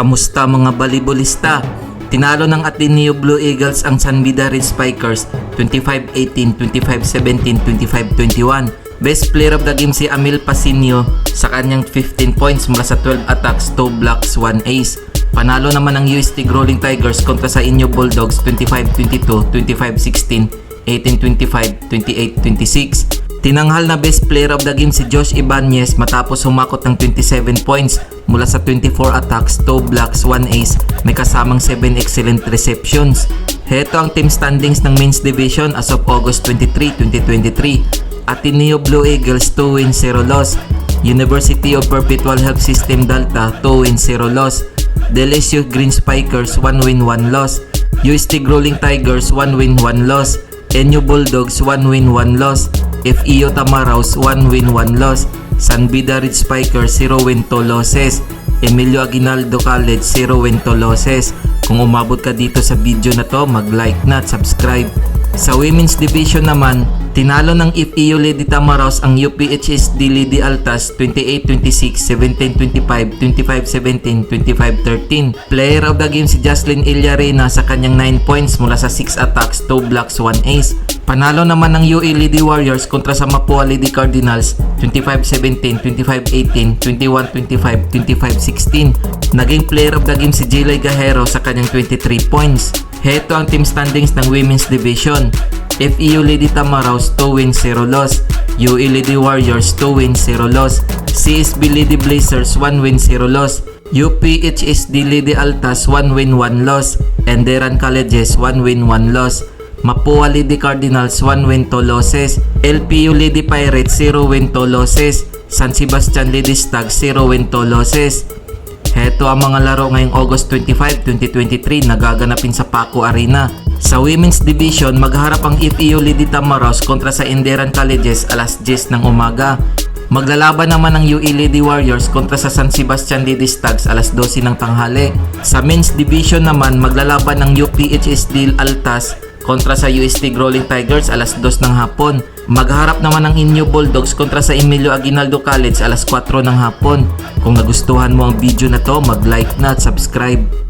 Kamusta mga balibolista? Tinalo ng Ateneo Blue Eagles ang San Beda Red Spikers 25-18, 25-17, 25-21. Best player of the game si Amil Pasinio sa kanyang 15 points mula sa 12 attacks, 2 blocks, 1 ace. Panalo naman ng UST Rolling Tigers kontra sa Inyo Bulldogs 25-22, 25-16, 18-25, 28-26. Tinanghal na best player of the game si Josh Ibanez matapos humakot ng 27 points mula sa 24 attacks, 2 blocks, 1 ace, may kasamang 7 excellent receptions. Heto ang team standings ng Men's Division as of August 23, 2023. Ateneo Blue Eagles 2 wins 0 loss. University of Perpetual Health System Delta 2 wins 0 loss. Delicious Green Spikers 1 win 1 loss. UST Rolling Tigers 1 win 1 loss. Inyo Bulldogs 1 win 1 loss. FEO Tamaraos 1 win 1 loss. San Beda Red Spikers 0 win 2 losses. Emilio Aguinaldo College 0 win 2 losses. Kung umabot ka dito sa video na to, mag-like na at subscribe. Sa Women's Division naman, tinalo ng FEO Lady Tamaraos ang UPHSD Lady Altas 28-26, 17-25, 25-17, 25-13. Player of the game si Jocelyn Illarena sa kanyang 9 points mula sa 6 attacks, 2 blocks, 1 ace. Panalo naman ng UE Lady Warriors kontra sa Mapua Lady Cardinals 25-17, 25-18, 21-25, 25-16. Naging player of the game si Jilay Gajero sa kanyang 23 points. Heto ang team standings ng Women's Division. FEO Lady Tamaraos 2 wins 0 loss. UE Lady Warriors 2 wins 0 loss. CSB Lady Blazers 1 win 0 loss. UPHSD Lady Altas 1 win 1 loss. Enderan Colleges 1 win 1 loss. Mapua Lady Cardinals 1 win 2 losses. LPU Lady Pirates 0 win 2 losses. San Sebastian Lady Stags 0 win 2 losses. Heto ang mga laro ngayong August 25, 2023 nagaganapin sa Paco Arena. Sa Women's Division, magharap ang FEO Lady Tamaraos kontra sa Enderan Colleges alas 10 ng umaga. Maglalaban naman ang UE Lady Warriors kontra sa San Sebastian Lady Stags alas 12 ng tanghali. Sa Men's Division naman, maglalaban ng UPHSD Altas kontra sa UST Rolling Tigers alas 2 ng hapon. Magharap naman ang Inyo Bulldogs kontra sa Emilio Aguinaldo College alas 4 ng hapon. Kung nagustuhan mo ang video na to, mag-like na at subscribe.